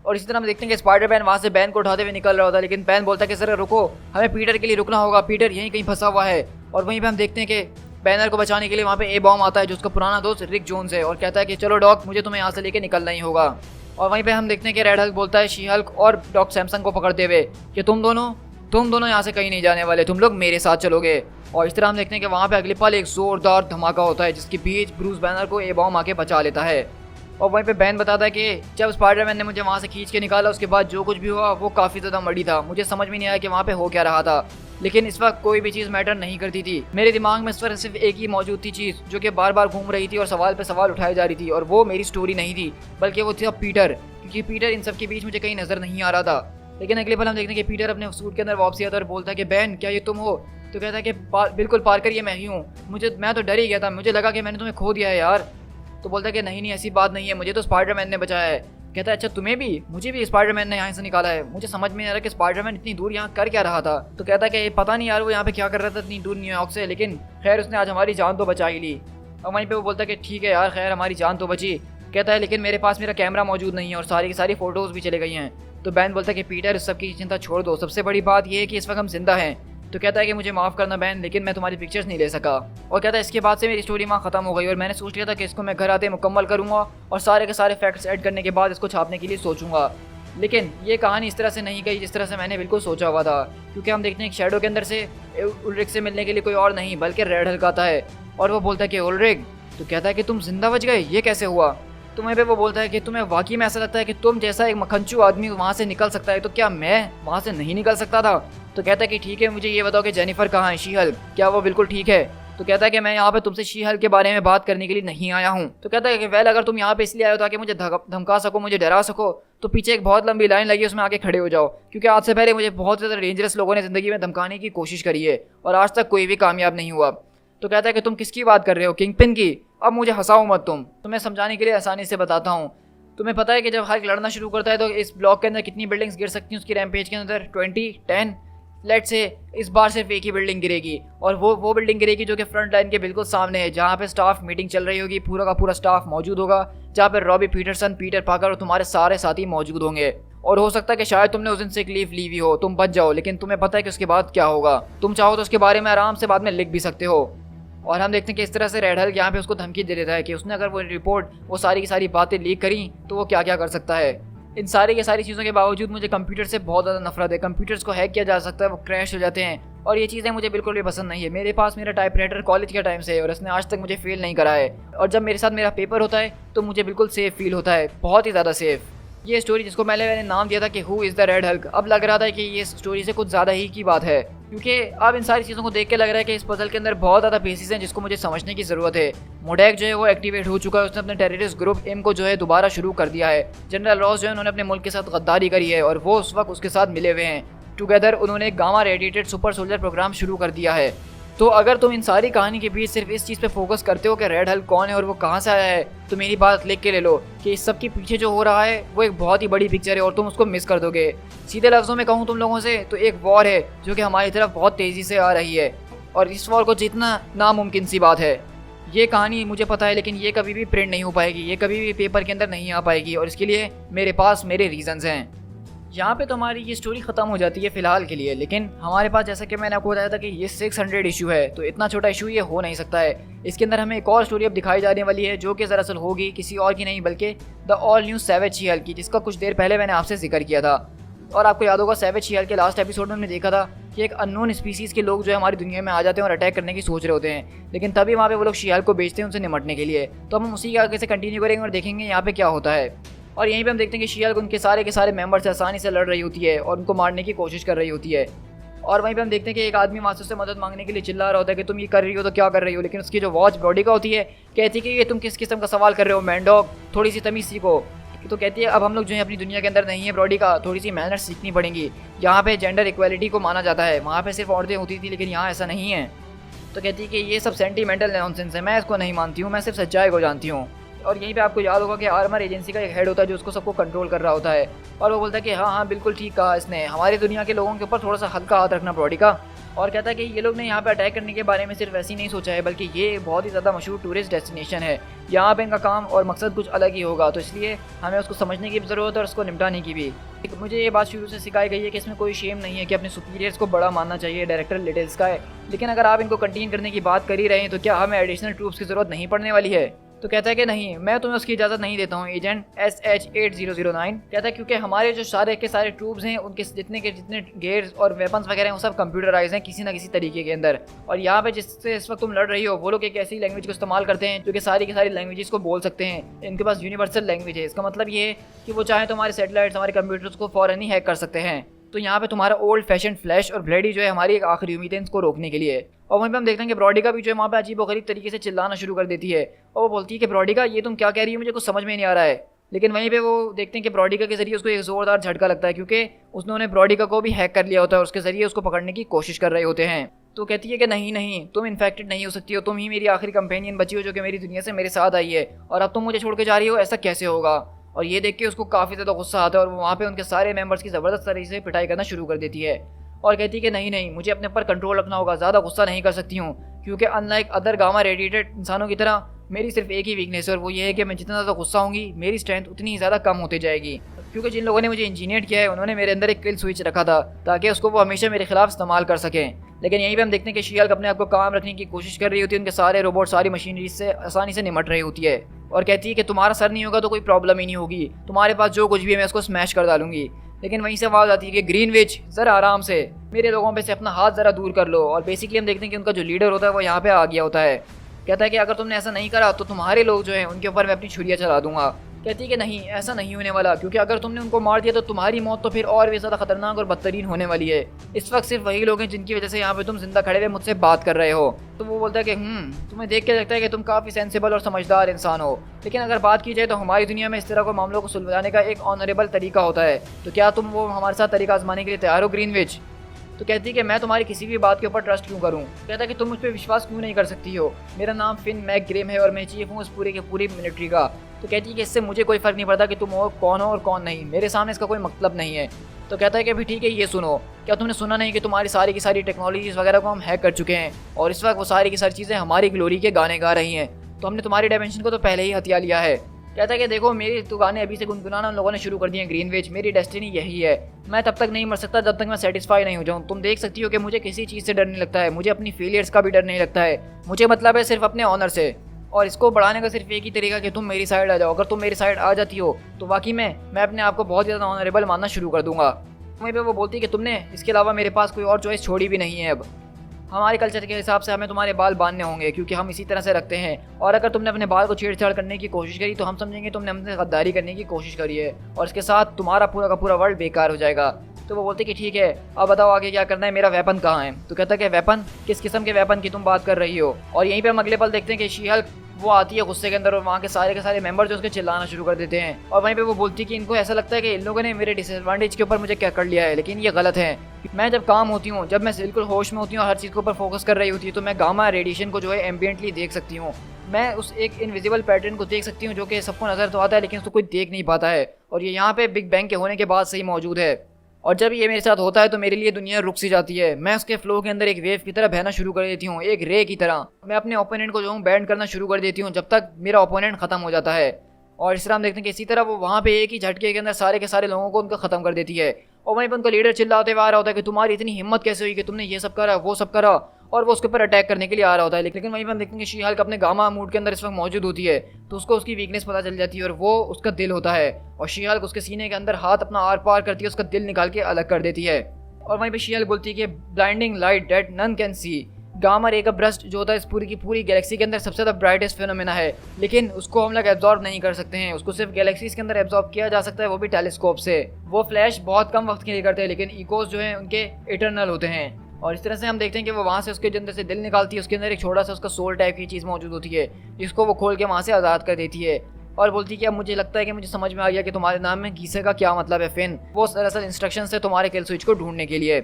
और इसी तरह हम देखते हैं कि स्पाइडरमैन वहाँ से बैन को उठाते हुए निकल रहा होता है, लेकिन बैन बोलता है कि सर रुको, हमें पीटर के लिए रुकना होगा, पीटर यहीं कहीं फंसा हुआ है। और वहीं पे हम देखते हैं कि बैनर को बचाने के लिए वहाँ पे ए बॉम्ब आता है जो उसका पुराना दोस्त रिक जोन्स है, और कहता है कि चलो डॉक, मुझे तुम्हें यहाँ से लेके निकलना ही होगा। और वहीं पे हम देखते हैं कि रेड हल्क बोलता है शी हल्क और डॉक सैमसंग को पकड़ते हुए कि तुम दोनों यहाँ से कहीं नहीं जाने वाले, तुम लोग मेरे साथ चलोगे। और इस तरह हम देखते हैं कि वहाँ पे अगले पल एक जोरदार धमाका होता है जिसके बीच ब्रूस बैनर को ए बॉम्ब आके बचा लेता है। और वहीं पे बैन बताता है कि जब स्पाइडरमैन ने मुझे वहाँ से खींच के निकाला उसके बाद जो कुछ भी हुआ वो काफ़ी ज़्यादा मड़ी था, मुझे समझ में नहीं आया कि वहाँ पे हो क्या रहा था। लेकिन इस वक्त कोई भी चीज़ मैटर नहीं करती थी, मेरे दिमाग में इस वक्त सिर्फ एक ही मौजूद थी चीज़ जो कि बार बार घूम रही थी और सवाल पे सवाल उठाई जा रही थी, और वो मेरी स्टोरी नहीं थी बल्कि वो था पीटर, क्योंकि पीटर इन सब के बीच मुझे कहीं नज़र नहीं आ रहा था। लेकिन अगले पल हम देखते हैं कि पीटर अपने सूट के अंदर वापसी आता है और बोलता है कि बैन क्या ये तुम हो? तो कहता है कि बिल्कुल पार्कर, ये मैं ही हूँ, मैं तो डर ही गया था, मुझे लगा कि मैंने तुम्हें खो दिया है यार। तो बोलता है कि नहीं ऐसी बात नहीं है, मुझे तो स्पाइडरमैन ने बचाया है। कहता है अच्छा तुम्हें भी? मुझे भी स्पाइडरमैन ने यहाँ से निकाला है, मुझे समझ में नहीं आ रहा कि स्पाइडरमैन इतनी दूर यहाँ कर क्या रहा था। तो कहता है कि पता नहीं यार वो यहाँ पे क्या कर रहा था इतनी दूर न्यूयॉर्क से, लेकिन खैर उसने आज हमारी जान तो बचा ही ली। और वहीं पे वो बोलता है कि ठीक है यार, खैर हमारी जान तो बची। कहता है लेकिन मेरे पास मेरा कैमरा मौजूद नहीं है और सारी की सारी फोटोज़ भी चले गई हैं। तो बैन बोलता है कि पीटर इस सब की चिंता छोड़ दो, सबसे बड़ी बात यह है कि इस वक्त हम जिंदा हैं। तो कहता है कि मुझे माफ़ करना बैन, लेकिन मैं तुम्हारी पिक्चर्स नहीं ले सका। और कहता है इसके बाद से मेरी स्टोरी वहाँ ख़त्म हो गई और मैंने सोच लिया था कि इसको मैं घर आते मुकम्मल करूँगा और सारे के सारे फैक्ट्स ऐड करने के बाद इसको छापने के लिए सोचूंगा। लेकिन ये कहानी इस तरह से नहीं गई जिस तरह से मैंने बिल्कुल सोचा हुआ था, क्योंकि हम देखते हैं कि शैडो के अंदर से उल्रिक से मिलने के लिए कोई और नहीं बल्कि रेड हल्क आता है। और वो बोलता है कि उल्रिक, तो कहता है कि तुम जिंदा बच गए, ये कैसे हुआ? तुम्हें पे वो बोलता है कि तुम्हें वाकई में ऐसा लगता है कि तुम जैसा एक मक्खनचू आदमी वहाँ से निकल सकता है, तो क्या मैं वहाँ से नहीं निकल सकता था? तो कहता है कि ठीक है, मुझे ये बताओ कि जेनिफर कहाँ है, शी हल्क, क्या वो बिल्कुल ठीक है? तो कहता है कि मैं यहाँ पे तुमसे शी हल्क के बारे में बात करने के लिए नहीं आया हूँ। तो कहता है कि वेल, अगर तुम यहाँ पे इसलिए आए हो ताकि मुझे धमका सको, मुझे डरा सको, तो पीछे एक बहुत लंबी लाइन लगी, उसमें आके खड़े हो जाओ, क्योंकि आज से पहले मुझे बहुत ज़्यादा डेंजरस लोगों ने ज़िंदगी में धमकाने की कोशिश करी है और आज तक कोई भी कामयाब नहीं हुआ। तो कहता है कि तुम किसकी बात कर रहे हो? किंगपिन की। अब मुझे हंसाओ मत, तुम्हें समझाने के लिए आसानी से बताता हूँ। तुम्हें पता है कि जब हल्क लड़ना शुरू करता है तो इस ब्लॉक के अंदर कितनी बिल्डिंग्स गिर सकती हैं उसकी रैम्पेज के अंदर? 20, 10। लेट से इस बार सिर्फ एक ही बिल्डिंग गिरेगी, और वो बिल्डिंग गिरेगी जो कि फ्रंट लाइन के बिल्कुल सामने है, जहाँ पे स्टाफ मीटिंग चल रही होगी, पूरा का पूरा स्टाफ मौजूद होगा, जहाँ पे रॉबी पीटरसन, पीटर पार्कर और तुम्हारे सारे साथी मौजूद होंगे। और हो सकता है कि शायद तुमने उस दिन से एक लीव ली हुई हो, तुम बच जाओ, लेकिन तुम्हें पता है कि उसके बाद क्या होगा। तुम चाहो तो उसके बारे में आराम से बाद में लिख भी सकते हो। और हम देखते हैं कि इस तरह से रेड हल्क यहाँ पे उसको धमकी दे देता है कि उसने अगर वो रिपोर्ट, वो सारी की सारी बातें लीक करी तो वो क्या क्या कर सकता है। इन सारी की सारी चीज़ों के बावजूद मुझे कंप्यूटर से बहुत ज़्यादा नफरत है। कंप्यूटर्स को हैक किया जा सकता है, वो क्रैश हो जाते हैं, और ये चीज़ें मुझे बिल्कुल भी पसंद नहीं है। मेरे पास मेरा टाइपराइटर कॉलेज के टाइम से है और इसने आज तक मुझे फेल नहीं करा है, और जब मेरे साथ मेरा पेपर होता है तो मुझे बिल्कुल सेफ फील होता है, बहुत ही ज़्यादा सेफ। ये स्टोरी जिसको मैंने नाम दिया था कि who is the red Hulk, अब लग रहा था कि ये स्टोरी से कुछ ज़्यादा ही की बात है, क्योंकि अब इन सारी चीज़ों को देख के लग रहा है कि इस पजल के अंदर बहुत ज़्यादा बेसिस हैं जिसको मुझे समझने की ज़रूरत है। मोडेक जो है वो एक्टिवेट हो चुका है, उसने अपने टेररिस्ट ग्रुप एम को जो है दोबारा शुरू कर दिया है। जनरल रॉस जो है उन्होंने अपने मुल्क के साथ गद्दारी करी है और वो उस वक्त उसके साथ मिले हुए हैं। टुगेदर उन्होंने एक gamma radiated super soldier program शुरू कर दिया है। तो अगर तुम इन सारी कहानी के बीच सिर्फ इस चीज़ पे फोकस करते हो कि रेड हल्क कौन है और वो कहाँ से आया है, तो मेरी बात लिख के ले लो कि इस सब के पीछे जो हो रहा है वो एक बहुत ही बड़ी पिक्चर है और तुम उसको मिस कर दोगे। सीधे लफ्ज़ों में कहूँ तुम लोगों से तो एक वॉर है जो कि हमारी तरफ बहुत तेज़ी से आ रही है, और इस वॉर को जीतना नामुमकिन सी बात है। ये कहानी मुझे पता है, लेकिन ये कभी भी प्रिंट नहीं हो पाएगी, ये कभी भी पेपर के अंदर नहीं आ पाएगी, और इसके लिए मेरे पास मेरे रीज़न्स हैं। यहाँ पे तो हमारी ये स्टोरी ख़त्म हो जाती है फ़िलहाल के लिए, लेकिन हमारे पास, जैसा कि मैंने आपको बताया था कि ये 600 इशू है, तो इतना छोटा इशू ये हो नहीं सकता है। इसके अंदर हमें एक और स्टोरी अब दिखाई जाने वाली है जो कि दरअसल होगी किसी और की नहीं बल्कि the all new savage she Hulk की, जिसका कुछ देर पहले मैंने आपसे जिक्र किया था। और आपको याद होगा सैवेज शी हल्क के लास्ट एपिसोड में हमने देखा था कि एक अननोन स्पीसीज़ के लोग जो है हमारी दुनिया में आ जाते हैं और अटैक करने की सोच रहे होते हैं, लेकिन तभी वहाँ पे वो लोग शी हल्क को बेचते हैं उनसे निपटने के लिए। तो हम उसी के आगे से कंटिन्यू करेंगे और देखेंगे यहाँ पे क्या होता है। और यहीं पे हम देखते हैं कि शी हल्क उनके सारे के सारे मेंबर से आसानी से लड़ रही होती है और उनको मारने की कोशिश कर रही होती है। और वहीं पे हम देखते हैं कि एक आदमी मास्टर से मदद मांगने के लिए चिल्ला रहा होता है कि तुम ये कर रही हो तो क्या कर रही हो, लेकिन उसकी जो वॉच बॉडी का होती है कहती है कि ये तुम किस किस्म का सवाल कर रहे हो मैनडॉग, थोड़ी सी तमीज़ सीखो। तो कहती है अब हम लोग जो है अपनी दुनिया के अंदर नहीं है ब्रॉडी का, थोड़ी सी मैनर्स सीखनी पड़ेंगी। यहाँ पे जेंडर इक्वालिटी को माना जाता है, वहाँ पे सिर्फ औरतें होती थी लेकिन यहाँ ऐसा नहीं है। तो कहती है कि ये सब सेंटीमेंटल नॉनसेंस है, मैं इसको नहीं मानती हूँ, मैं सिर्फ सच्चाई को जानती हूँ। और यहीं पे आपको याद होगा कि आर्मर एजेंसी का एक हेड होता है जो उसको सबको कंट्रोल कर रहा होता है, और वो बोलता है कि हाँ हाँ बिल्कुल ठीक कहा इसने, हमारी दुनिया के लोगों के ऊपर थोड़ा सा हल्का हाथ रखना ब्रॉडी का, और कहता है कि ये लोग ने यहाँ पे अटैक करने के बारे में सिर्फ वैसे ही नहीं सोचा है, बल्कि ये बहुत ही ज़्यादा मशहूर टूरिस्ट डेस्टिनेशन है। यहाँ पे इनका काम और मकसद कुछ अलग ही होगा, तो इसलिए हमें उसको समझने की भी ज़रूरत है और उसको निपटाने की भी। मुझे ये बात शुरू से सिखाई गई है कि इसमें कोई शेम नहीं है कि अपने सुपीरियर्स को बड़ा मानना चाहिए, डायरेक्टर लिटिल स्काई। लेकिन अगर आप इनको कंटेन करने की बात कर ही रहे हैं तो क्या हमें एडिशनल ट्रूप्स की ज़रूरत नहीं पड़ने वाली है? तो कहता है कि नहीं, मैं तुम्हें उसकी इजाज़त नहीं देता हूँ एजेंट SH8009। कहता है क्योंकि हमारे जो सारे के सारे ट्रूप्स हैं उनके जितने गेयर्स और वेपन्स वगैरह हैं वो सब कंप्यूटराइज हैं किसी ना किसी तरीके के अंदर। और यहाँ पे जिससे इस वक्त तुम लड़ रही हो वो लोग एक ऐसी लैंग्वेज को इस्तेमाल करते हैं जो कि सारी की सारी लैंग्वेजेस को बोल सकते हैं। इनके पास यूनिवर्सल लैंग्वेज है। इसका मतलब ये है कि वो चाहे तो हमारे सैटेलाइट्स, हमारे कंप्यूटर्स को फ़ौरन ही हैक कर सकते हैं। तो यहाँ पे तुम्हारा ओल्ड फैशन फ्लैश और ब्लेडी जो है हमारी एक आखिरी उम्मीद है इसको रोकने के लिए। और वहीं पे हम देखते हैं कि ब्रॉडिका भी जो है वहाँ पे अजीब व गरीब तरीके से चिल्लाना शुरू कर देती है और वो बोलती है कि ब्रॉडिका ये तुम क्या कह रही हो, मुझे कुछ समझ में नहीं आ रहा है। लेकिन वहीं पे वो देखते हैं कि ब्रॉडिका के जरिए उसको एक ज़ोरदार झटका लगता है क्योंकि उन्होंने ब्रॉडिका को भी हैक कर लिया होता है और उसके जरिए उसको पकड़ने की कोशिश कर रहे होते हैं। तो कहती है कि नहीं नहीं, तुम इन्फेक्टेड नहीं हो सकती हो, तुम ही मेरी आखिरी कंपेनियन बची हो जो कि मेरी दुनिया से मेरे साथ आई है और अब तुम मुझे छोड़ के जा रही हो, ऐसा कैसे होगा? और ये देख के उसको काफ़ी ज़्यादा गुस्सा आता है और वो वहाँ पे उनके सारे मेंबर्स की ज़बरदस्त तरीके से पिटाई करना शुरू कर देती है और कहती है कि नहीं नहीं, मुझे अपने ऊपर कंट्रोल रखना होगा, ज़्यादा गुस्सा नहीं कर सकती हूँ क्योंकि अनलाइक अदर गामा रेडिएटेड इंसानों की तरह मेरी सिर्फ एक ही वीकनेस है और वो ये है कि मैं जितना ज़्यादा गुस्सा होंगी मेरी स्ट्रेंथ उतनी ही ज़्यादा कम होती जाएगी। क्योंकि जिन लोगों ने मुझे इंजीनियर किया है उन्होंने मेरे अंदर एक किल स्विच रखा था ताकि उसको वो हमेशा मेरे खिलाफ इस्तेमाल कर सकें। लेकिन यहीं पे हम देखते हैं कि शी-हल्क अपने आप को काम रखने की कोशिश कर रही होती है, उनके सारे रोबोट सारी मशीनरी से आसानी से निमट रही होती है और कहती है कि तुम्हारा सर नहीं होगा तो कोई प्रॉब्लम ही नहीं होगी, तुम्हारे पास जो कुछ भी है मैं उसको स्मैश कर डालूंगी। लेकिन वहीं से आवाज़ आती है कि ग्रीनविच ज़रा आराम से मेरे लोगों पे से अपना हाथ ज़रा दूर कर लो। और बेसिकली हम देखते हैं कि उनका जो लीडर होता है वो यहाँ पे आ गया होता है। कहता है कि अगर तुमने ऐसा नहीं करा तो तुम्हारे लोग जो हैं उनके ऊपर मैं अपनी छुरियाँ चला दूंगा। कहती है कि नहीं, ऐसा नहीं होने वाला क्योंकि अगर तुमने उनको मार दिया तो तुम्हारी मौत तो फिर और भी ज़्यादा खतरनाक और बदतरीन होने वाली है। इस वक्त सिर्फ वही लोग हैं जिनकी वजह से यहाँ पे तुम जिंदा खड़े हुए मुझसे बात कर रहे हो। तो वो बोलता है कि तुम्हें देख के लगता है कि तुम काफ़ी सेंसिबल और समझदार इंसान हो, लेकिन अगर बात की जाए तो हमारी दुनिया में इस तरह के मामलों को सुलझाने का एक ऑनरेबल तरीका होता है। तो क्या तुम वो हमारे साथ तरीका आजमाने के लिए तैयार हो ग्रीनविच? तो कहती है कि मैं तुम्हारी किसी भी बात के ऊपर ट्रस्ट क्यों करूं? कहता है कि तुम मुझ पर विश्वास क्यों नहीं कर सकती हो? मेरा नाम फिन मैकग्रेम है और मैं चीफ हूँ उस पूरे के पूरी मिलिट्री का। तो कहती है कि इससे मुझे कोई फ़र्क नहीं पड़ता कि तुम हो कौन हो और कौन नहीं, मेरे सामने इसका कोई मतलब नहीं है। तो कहता है कि अभी ठीक है, ये सुनो, क्या तुमने सुना नहीं कि तुम्हारी सारी की सारी टेक्नोलॉजीज़ वगैरह को हम हैक कर चुके हैं और इस वक्त वो सारी की सारी चीज़ें हमारी ग्लोरी के गाने गा रही हैं। तो हमने तुम्हारी डायमेंशन को तो पहले ही हथिया लिया है। कहता है कि देखो, मेरी तो गाने अभी से गुनगुनाना उन लोगों ने शुरू कर दिए हैं ग्रीनविच, मेरी डेस्टिनी यही है। मैं तब तक नहीं मर सकता जब तक मैं सेटिस्फाई नहीं हो जाऊँ। तुम देख सकती हो कि मुझे किसी चीज़ से डर नहीं लगता है, मुझे अपनी फेलियर्स का भी डर नहीं लगता है, मुझे मतलब है सिर्फ अपने ऑनर से। और इसको बढ़ाने का सिर्फ एक ही तरीका कि तुम मेरी साइड आ जाओ। अगर तुम मेरी साइड आ जाती हो तो वाकई में मैं अपने आप को बहुत ज़्यादा ऑनरेबल मानना शुरू कर दूंगा। वहीं पे वो बोलती है कि तुमने इसके अलावा मेरे पास कोई और चॉइस छोड़ी भी नहीं है। अब हमारे कल्चर के हिसाब से हमें तुम्हारे बाल बांधने होंगे क्योंकि हम इसी तरह से रखते हैं, और अगर तुमने अपने बाल को छेड़छाड़ करने की कोशिश करी तो हम समझेंगे तुमने हमसे गद्दारी करने की कोशिश करी है और इसके साथ तुम्हारा पूरा का पूरा वर्ल्ड बेकार हो जाएगा। तो वो बोलते कि ठीक है, अब बताओ आगे क्या करना है, मेरा वेपन कहाँ है? तो कहता है कि वेपन? किस किस्म के वेपन की तुम बात कर रही हो? और यहीं पे हम अगले पल देखते हैं कि शी-हल्क वो आती है गुस्से के अंदर और वहाँ के सारे मेंबर जो उसके चिल्लाना शुरू कर देते हैं। और वहीं पे वो बोलती है कि इनको ऐसा लगता है कि इन लोगों ने मेरे डिसएडवांटेज के ऊपर मुझे क्या कर लिया है, लेकिन ये गलत है। मैं जब काम होती हूँ, जब मैं बिल्कुल होश में होती हूँ, हर चीज़ के ऊपर फोकस कर रही होती है, तो मैं गामा रेडिएशन को जो है एम्बियंटली देख सकती हूँ। मैं उस एक इनविजिबल पैटर्न को देख सकती हूँ जो कि सबको नज़र तो आता है लेकिन उसको कोई देख नहीं पाता है, और ये यहाँ पे बिग बैंग के होने के बाद से ही मौजूद है। और जब ये मेरे साथ होता है तो मेरे लिए दुनिया रुक सी जाती है। मैं उसके फ्लो के अंदर एक वेव की तरह बहना शुरू कर देती हूँ, एक रे की तरह। मैं अपने ओपोनेंट को जो हूँ बैंड करना शुरू कर देती हूँ जब तक मेरा ओपोनेंट ख़त्म हो जाता है। और इस तरह हम देखते हैं कि इसी तरह वो वहाँ पे एक ही झटके के अंदर सारे के सारे लोगों को उनका ख़त्म कर देती है। और वहीं पर उनका लीडर चिल्लाते हुए आ रहा होता है कि तुम्हारी इतनी हिम्मत कैसे हुई कि तुमने ये सब करा, वो सब करा, और वो उसके ऊपर अटैक करने के लिए आ रहा होता है। लेकिन वहीं पर हम देखते हैं कि शी-हल्क अपने गामा मूड के अंदर इस वक्त मौजूद होती है, तो उसको उसकी वीकनेस पता चल जाती है और वो उसका दिल होता है। और शी-हल्क उसके सीने के अंदर हाथ अपना आर पार करती है, उसका दिल निकाल के अलग कर देती है। और वहीं पर शी-हल्क बोलती है कि blinding light that none can see, gamma ray का ब्रस्ट जो होता है इस पूरी की पूरी गैलेक्सी के अंदर सबसे ज़्यादा ब्राइटेस्ट फिनोमेना है, लेकिन उसको हम लोग एब्जॉर्ब नहीं कर सकते हैं। उसको सिर्फ गैलेक्सीज के अंदर एब्जॉर्ब किया जा सकता है, वो भी टेलीस्कोप से। वो फ्लैश बहुत कम वक्त के लिए करते हैं लेकिन इकोज जो हैं उनके इटरनल होते हैं। और इस तरह से हम देखते हैं कि वो वहाँ से उसके अंदर से दिल निकालती है, उसके अंदर एक छोटा सा उसका सोल टाइप की चीज़ मौजूद होती है जिसको वो खोल के वहाँ से आज़ाद कर देती है। और बोलती है कि अब मुझे लगता है कि मुझे समझ में आ गया कि तुम्हारे नाम में गीसे का क्या मतलब है फिन। वो दरअसल इंस्ट्रक्शन है तुम्हारे किल स्विच को ढूंढने के लिए।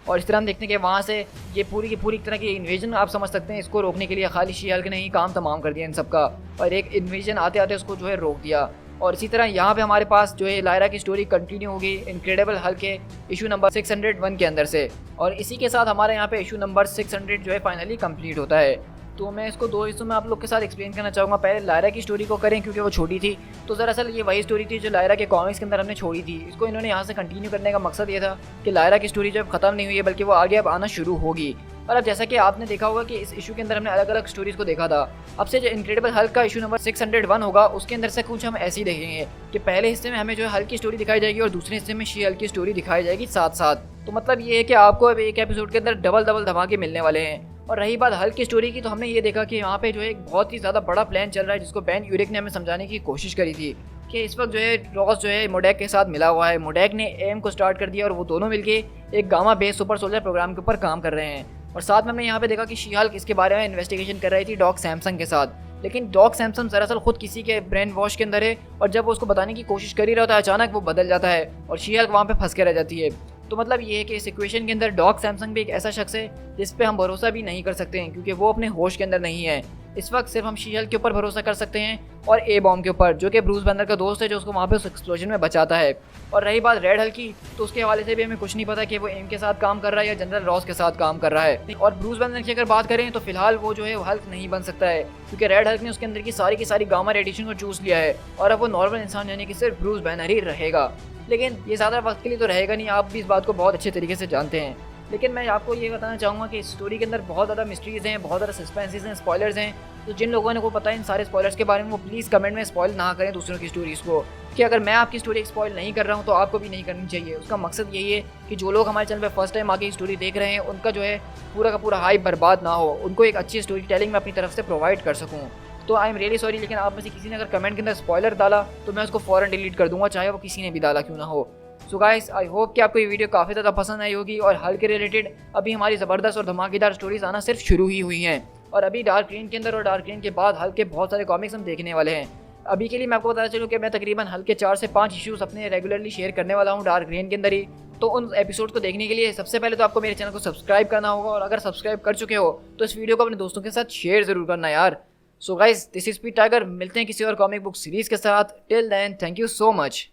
और इस तरह हम देखते हैं कि वहाँ से ये पूरी की पूरी तरह की इन्वेजन आप समझ सकते हैं, इसको रोकने के लिए खाली शी-हल्क ने ही काम तमाम कर दिया इन सब का, और एक इन्वेजन आते आते उसको जो है रोक दिया। और इसी तरह यहाँ पे हमारे पास जो है लायरा की स्टोरी कंटिन्यू होगी इनक्रेडिबल हल्क के इशू नंबर 601 के अंदर से, और इसी के साथ हमारे यहाँ पे इशू नंबर 600 जो है फाइनली कंप्लीट होता है। तो मैं इसको दो हिस्सों में आप लोग के साथ एक्सप्लेन करना चाहूँगा। पहले लायरा की स्टोरी को करें क्योंकि वो छोटी थी, तो दरअसल ये वही स्टोरी थी जो लायरा के कॉमिक्स के अंदर हमने छोड़ी थी। इसको इन्होंने यहाँ से कंटिन्यू करने का मकसद ये था कि लायरा की स्टोरी जो खत्म नहीं हुई है बल्कि वो आगे अब आना शुरू होगी। और अब जैसा कि आपने देखा होगा कि इस इशू के अंदर हमने अलग अलग स्टोरीज को देखा था, अब से जो इनक्रेडिबल हल्क का इशू नंबर 601 होगा उसके अंदर से कुछ हम ऐसे ही देखेंगे कि पहले हिस्से में हमें जो है हल्क की स्टोरी दिखाई जाएगी और दूसरे हिस्से में शी हल्क की स्टोरी दिखाई जाएगी साथ साथ। तो मतलब ये है कि आपको अब एक एपिसोड के अंदर डबल धमाके मिलने वाले हैं। और रही बात हल्क की स्टोरी की, तो हमने ये देखा कि यहाँ पे जो है एक बहुत ही ज़्यादा बड़ा प्लान चल रहा है जिसको बेन यूरिक ने हमें समझाने की कोशिश करी थी कि इस वक्त जो है रॉस जो है मोडेक के साथ मिला हुआ है। मोडेक ने एम को स्टार्ट कर दिया और वो दोनों मिलके एक gamma base super soldier program के ऊपर काम कर रहे हैं। और साथ में हमने यहाँ पे देखा कि शी हल्क इसके बारे में इन्वेस्टिगेशन कर रही थी डॉक सैमसंग के साथ, लेकिन डॉक सैमसंग दरअसल खुद किसी के ब्रेन वॉश के अंदर है और जब वो उसको बताने की कोशिश कर ही रहा होता है अचानक वो बदल जाता है और शी हल्क वहाँ पे फंस के रह जाती है। तो मतलब ये है कि इस इक्वेशन के अंदर डॉक सैमसंग भी एक ऐसा शख्स है जिस पे हम भरोसा भी नहीं कर सकते हैं क्योंकि वो अपने होश के अंदर नहीं है। इस वक्त सिर्फ हम शी हल्क के ऊपर भरोसा कर सकते हैं और ए बॉम्ब के ऊपर जो कि ब्रूस बैनर का दोस्त है जो उसको वहाँ पे उस एक्सप्लोजन में बचाता है। और रही बात रेड हल्क की, तो उसके हवाले से भी हमें कुछ नहीं पता कि वो एम के साथ काम कर रहा है या जनरल रॉस के साथ काम कर रहा है। और ब्रूस बैनर की अगर बात करें तो फिलहाल वो जो है हल्क नहीं बन सकता है क्योंकि रेड हल्क ने उसके अंदर की सारी गामा रेडिएशन को चूस लिया है और अब वो नॉर्मल इंसान यानी कि सिर्फ ब्रूस बैनर ही रहेगा। लेकिन ये ज़्यादा वक्त के लिए तो रहेगा नहीं, आप भी इस बात को बहुत अच्छे तरीके से जानते हैं। लेकिन मैं आपको ये बताना चाहूँगा कि इस स्टोरी के अंदर बहुत ज़्यादा मिस्ट्रीज़ हैं, बहुत ज़्यादा सस्पेंसेस हैं, स्पॉयलर्स हैं। तो जिन लोगों को पता है इन सारे स्पॉयलर्स के बारे में वो प्लीज़ कमेंट में स्पॉइल ना करें दूसरों की स्टोरीज़ को, कि अगर मैं आपकी स्टोरी स्पॉइल नहीं कर रहा हूँ तो आपको भी नहीं करनी चाहिए। उसका मकसद यही है कि जो लोग हमारे चैनल पर फर्स्ट टाइम आके स्टोरी देख रहे हैं उनका जो है पूरा का पूरा हाइप बर्बाद ना हो, उनको एक अच्छी स्टोरी टेलिंग मैं अपनी तरफ से प्रोवाइड कर सकूँ। तो आई एम रियली सॉरी, लेकिन आप में से किसी ने अगर कमेंट के अंदर स्पॉइलर डाला तो मैं उसको फ़ौरन डिलीट कर दूँगा, चाहे वो किसी ने भी डाला क्यों ना हो। सो गाइस, आई होप कि आपको ये वीडियो काफ़ी ज़्यादा पसंद आई होगी और हल्क के रिलेटेड अभी हमारी ज़बरदस्त और धमाकेदार स्टोरीज आना सिर्फ शुरू ही हुई हैं और अभी डार्क रेन के अंदर और डार्क रेन के बाद हल्क के बहुत सारे कॉमिक्स हम देखने वाले हैं। अभी के लिए मैं आपको बताना चलूँ कि मैं तकरीबन हल्क के 4 से 5 इश्यूज़ अपने रेगुलरली शेयर करने वाला हूँ डार्क रेन के अंदर ही। तो उन एपिसोड को देखने के लिए सबसे पहले तो आपको मेरे चैनल को सब्सक्राइब करना होगा और अगर सब्सक्राइब कर चुके हो तो इस वीडियो को अपने दोस्तों के साथ शेयर ज़रूर करना यार। So guys, this is Speed Tiger, मिलते हैं किसी और कॉमिक बुक सीरीज़ के साथ। Till then, thank you so much.